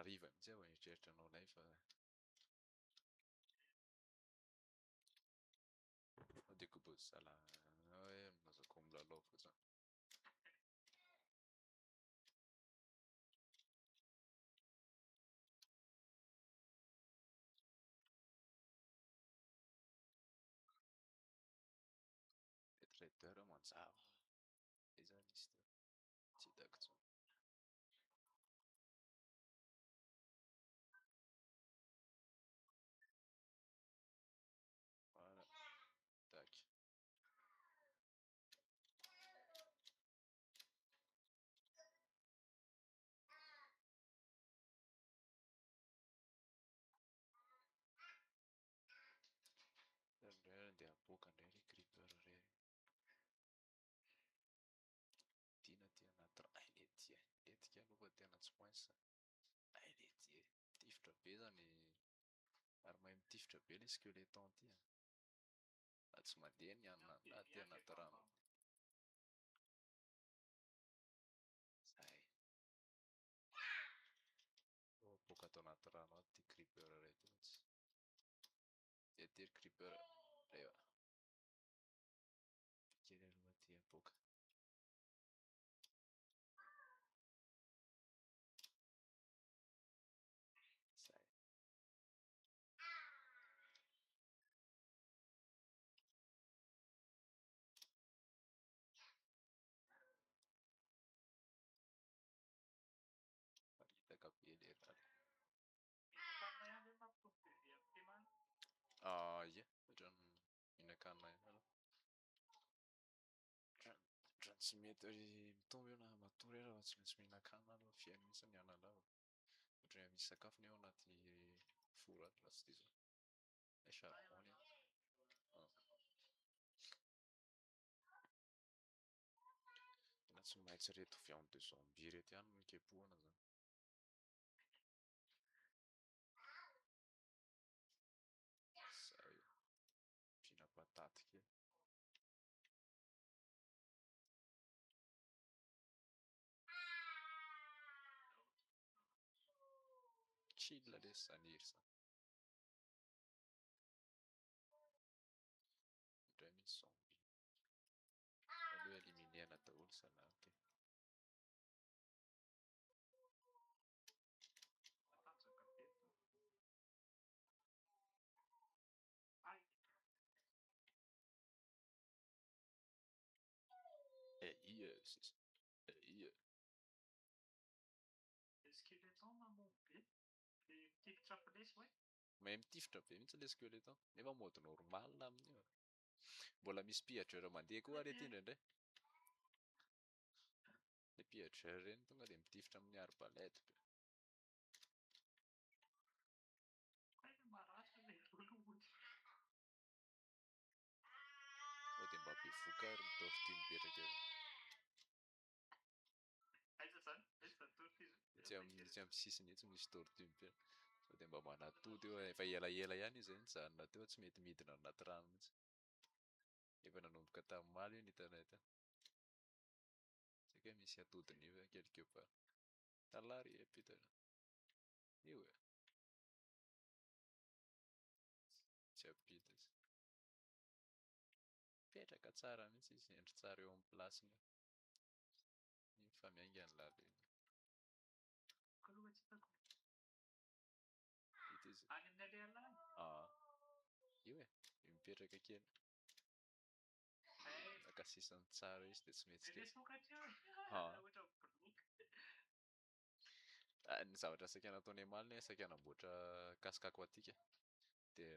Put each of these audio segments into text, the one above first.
riva mihitsy aho eritreritra anao fa dia kobozy zala hoe mazako milalao fotsiny. Trader manjava izany izy teo tsy hitako intsony. Voilà, tac. Indray dia aboaka indray ny creeper irery. Tiana ty anaty letika aloha fa tena tsy maintsy. Letie mitifitra be zany ary mahay mitifitra be ilay skeleton ty. Tsy mandeha ny anona ty anaty rano. Zay. Aboaka ato anaty rano ato ty creeper reto mihitsy. Ty creeper reo. Kely aloha ty aboaka. Zay. Maritaka be le raha. Ie, ohatran'ny mihinan-kanina ihany aloha. Ohatran'ny tsy mety mitombo eo na matory raha tsy maintsy mihinan-kanina aloha fiaina mihitsy ny analao. Ohatran'ny misy sakafo ny ao anaty fora raha tsy diso. Charbon. Tena tsy maintsy reto viande de zombie reto ihany no kepohana zany. Zay. Mpihina pataty kely. Chill lesy zany iry zany. Indray misy zombie. Aloha eliminena daholo salady. Ia, ia. Mahay mitifitra be mihitsy le skeleton. Nefa mode normal amin'io. Mbola misy pillager mandeha koa arety indraindray. Le pillager reny tonga dia mitifitra amin'ny arbalète be. Dia mba bevoka ary ny tortue mipetraka eo. Tsy amin'ny sisiny etsy misy tortue mipetraka. Dia mba manatody eo efa elaela ihany izy nijanona teo tsy mety midina anaty rano mihitsy. Efa nanomboka tamin'ny io ny internet. Tsy hoe misy atodiny io quelque part. Talary putain. Io e. Tsy ampita izy. Petraka tsara mihitsy izy endry tsara eo amin'ny plasiny. Fa miainga ny laliny. Io e, mipetraka kely. Naka sisiny tsara izy dia tsy mety kely. Ny zavatra saika nataony Amaly saika hanamboatra casque aquatique. Dia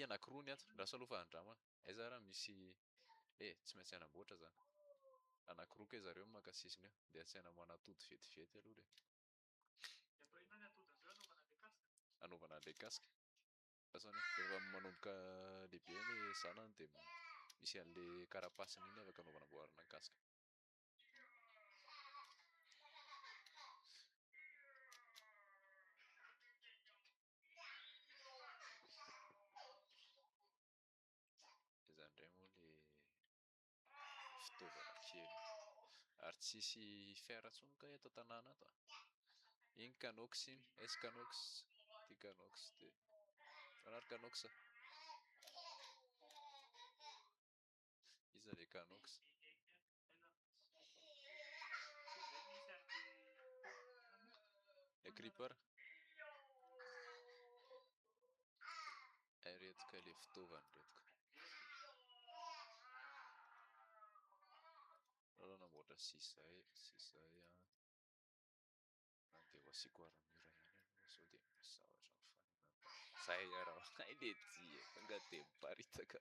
anankiroa ny ato, lasa aloha fa handramana. Aiza raha misy tsy maintsy hanamboatra zany. Anankiroa ke zareo maka sisiny eo dia asaina manatody vetivety aloha dia. Anaovana le casque. Rehefa manomboka lehibe ny zanany dia misy an'le karapasiny iny afaka anaovana casque. Izany indray moa ilay fitaovana kely. Ary tsisy fiara intsony ka eto an-tanàna ato. Iny Canox iny, S Canox, ty Canox ty. Fanary Canox. Iza le Canox? Le Creeper. Retka le fitaovany retka. Allo namboatra sisay a. Nandeha ho asiko armure ihany aloha sao dia misy zavatra mifanina. Zay ara, ay le dia tonga dia miparitaka.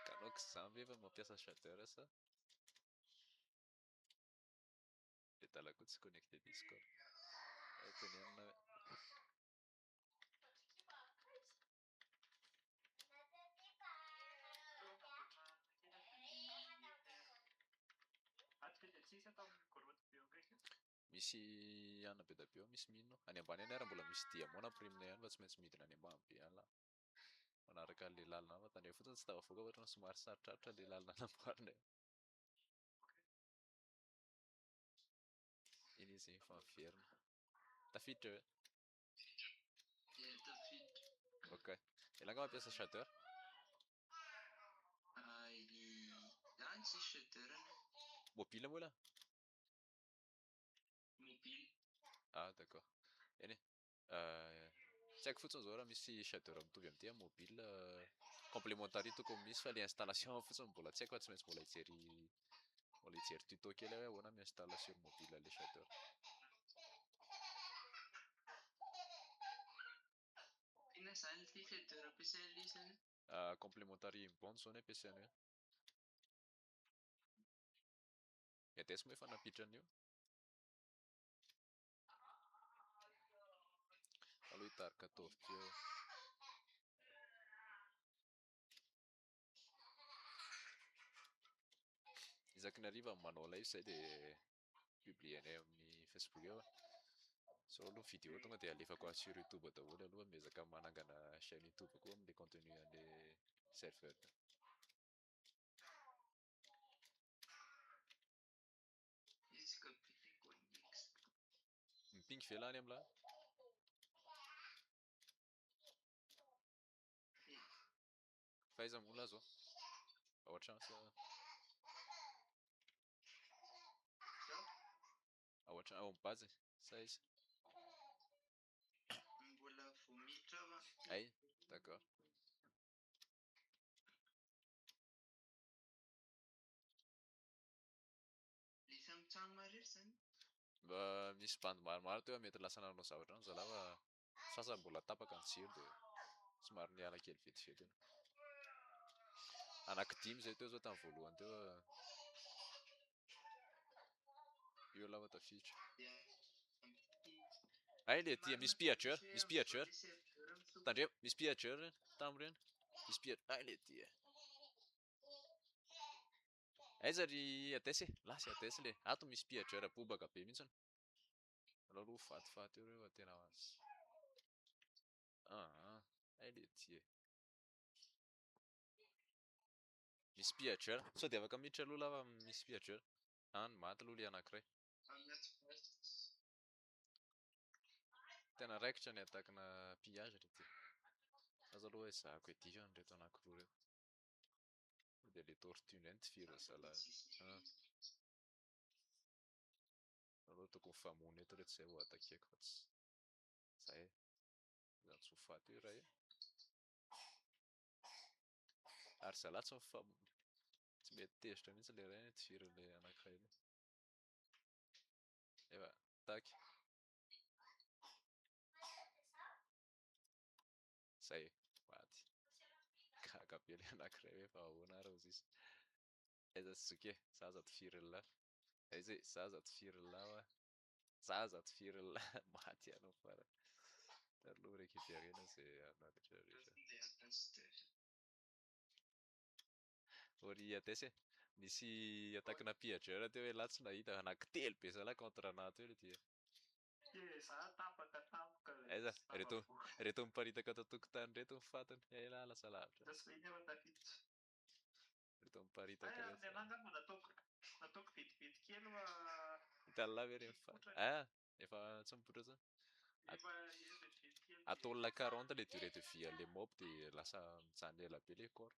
Canox zany ve fa mampiasa shader sa? Le dalako tsy connecté Discord. Tenenina hoe. Misy ana be da be misy mino any ambany any ara mbola misy diamond namprimina ihany fa tsy maintsy midina any ambany be any lah. Manaraka le lalina fa tandreo fotsiny tsy tafavoaka ohatrany somary sarotrarotra le lalina namboarina. Iny izy fa miverina. Tafiditra ve? Tafiditra. Ok. Ilanga mampiasa shader? Zany tsisy shader. Mobile moa lah? Mobile. Ah d'accord. Eny tsy haiko fotsiny zao raha misy shader mitovy amin'ity amin'ny mobile complémentaire tokony misy fa le installation fotsiny mbola tsy haiko fa tsy maintsy mbola hijery tuto kely hoe ahoana mi-installe sur mobile le shader. Inona zany ity shader ampiasain'ilay isany? Complémentaire bond zao ny ampiasainy hoe. Edesy moa efa nampitra an'io. Aloha hitarika ataovy eo. Isaky ny hariva manao live zay dia publienay amin'ny Facebook eo. Sao aloha vidéo tonga dia alefako sur YouTube daholo aloha miezaka manangana chaîne YouTube koa amin'ny contenu an'le serveur. Mipingy ve lany amin'lahy? Faiza moa lahy zao? Ao an-trano sa? Ao an-trano, ao amin'ny base sa izy? Mbola vao miditra aho. Ay, d'accord. Lisa mitsango marery zany? Mba misy bandy maromaro teo mety lasa nanao zavatra any zalahy fa sasany mbola tapaka ny jiro dia somary niala kely vetivety. Anaky 5 zay teo zao tamin'ny voalohany teo. Io lava tafiditra. Ay le tia misy pillager, misy pillager. Tandremo, misy pillager tam'ireny. Misy pillager. Ay le tia. Aiza ry adesy? Lasy adesy le. Ato misy pillager bobaka be mihitsy. Aloha fatifaty eo reo tena. Ay le tia. Misy pillager. Sao dia afaka miditra aloha lava misy pillager. Any maty aloha le anankiray. Tena raikitra ny atakina pillage rety. Aza aloha hoe zahako edika an'ireto anankiroa reo. Dia le tortue indray ny tifiro zalahy. Aloha tokony famono eto reto zay ho atakeko fa tsy. Zay. Zany tsy ho faty io raha io. Ary zalahy tsy mety tezitra mihitsy le ray tifiro le anankiray io. Ewa, taky. Zay, maty. Gaga be le anankiray hoe fa ahoana ary hozy izy. Aiza Suzuki, zaza tifiry lahy. Aiza zaza tifiry lahy. Zaza tifiry lahy maty anao fara. Taloha récupérena zay anatitra rehetra. Ory atesy misy atakina pillager teo hoe lahy tsy nahita anankitelo be zalahy contre anahy teo le dia. Aiza reto miparitaka ato tokotany reto mifatana. Ay lahy lasa lavitra. Reto miparitaka reto. Tala very fa. Ah, efa tsy mipotra zany. Atolona 40 le durée de vie le mob dia lasa mijany ela be le corps.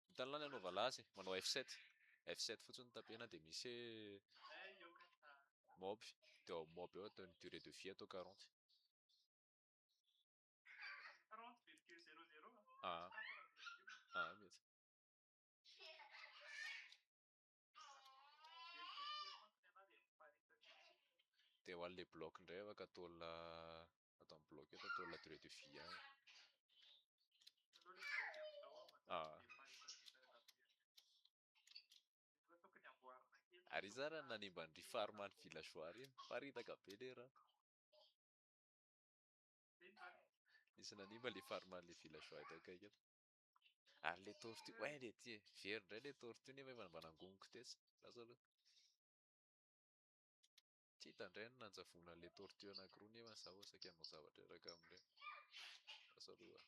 Hitanao ny anaova lazy manao F7 F7 fotsiny tapena dia misy mob dia ao mob eo atao ny durée de vie atao 40. Mety. Dia ho an'le bloc indray afaka atolona atao amin'ny bloc eto atolona durée de vie any. Ary zara nanimba ny rifarma ny villageois iny faritaka be le raha. Nisy nanimba le farma le villageois eto akaiky eto. Ary le tortue, ouais le ty very indray le tortue nefa efa mba nangoniko tesy. Lasa aloha. Tsy hita indray no nanjavona le tortue anankiroa nefa zaho saika hanao zavatra araka amin'ireny. Lasa aloha.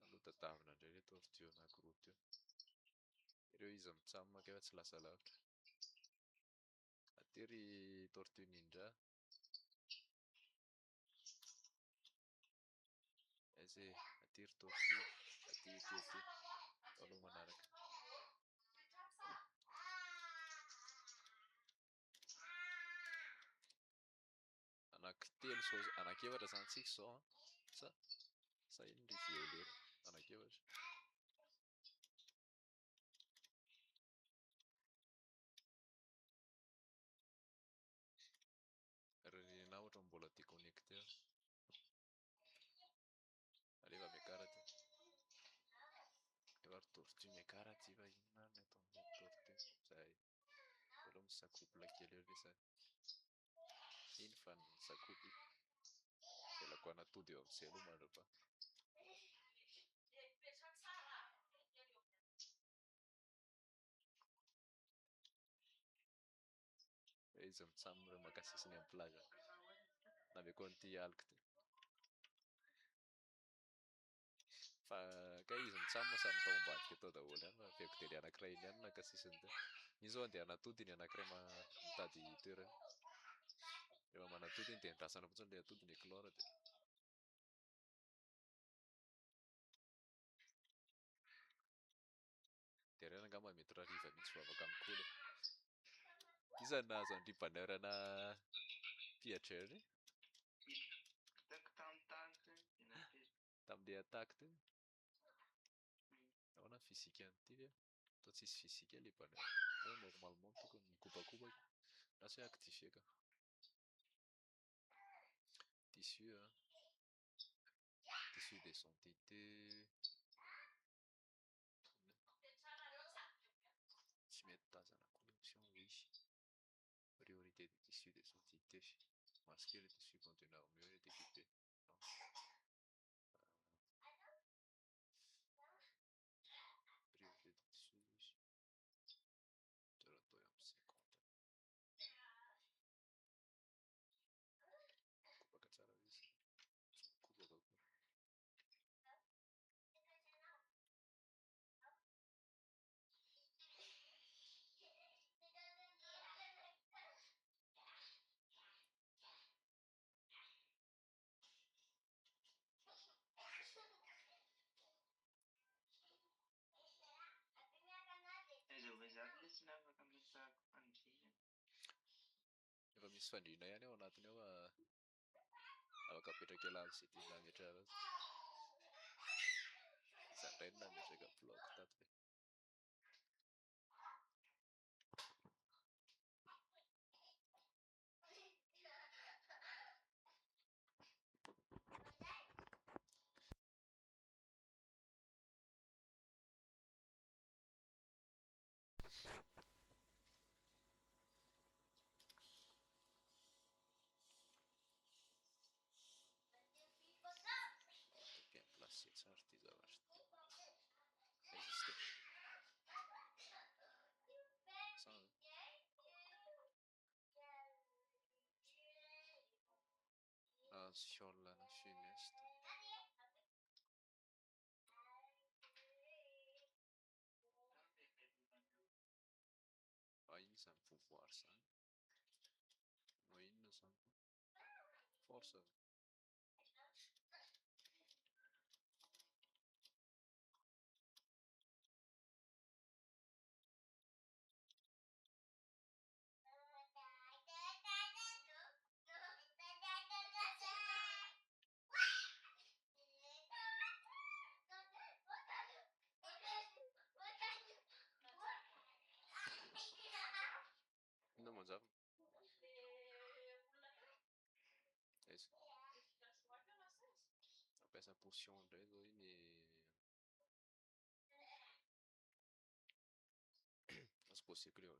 Aloha tadavina indray le tortue anankiroa teo. Ireo izy mitsamaka efa tsy lasa lavitra. Atery tortue ninja. Aiza atery tortue, aty. Aloha manaraka. Anankitelo zao, anankiefatra zany tsika zao sa ino ny review lero? Anankiefatra. Ririna ohatra mbola déconnecté. Aleva miakarata. Efa tortue miakarata iva inona ny atao amin'ny tortue. Zay. Aloha misakopla kely eo resany. Iny fa ny sakopy. Velako anatody eo amin'izay aloha mandrapa. Izy mitsamina maka sisiny amin'ny plage. Naveko an'ity alika ty. Fa kay izy mitsamina samy tao ambadika tao daholo ihany fa aveko dia le anankiray iny ihany naka sisiny teo. Iny zao andeha anatody ny anankiray mitady toerana. Rehefa manatody iny dia andrasana fotsiny le atody ny éclore dia. Dia ireny angamba mety rariva mihitsy vao afaka mikoly. Iza nahazo an'ry bannerana piager tamin'le attaque teo. Ahoana ny fizika an'ity ve? Toa tsisy fizika le banner. Normalement tokony mikopakopaka. Na tsy activé ka. Tissu des entités. Tsy mety tazana connexion oui. Priorité des tissus des entités. Masquer les tissus contenant au mieux et découper. Priorité des tissus. Territoire 50. Kupaka tsara izy. Kupaka koa. Efa misy fandrina ihany ao anatiny ao afaka apetraka elaly sy tiana ametrahana azy. Izany indray no nametraka bloc tato be. Bien placé tsara ty zavatra. Résisté. Sans fiolana funeste. espoir zany no inona zany force inona manjava aiza mampiasa potion indray zao iny as possible eo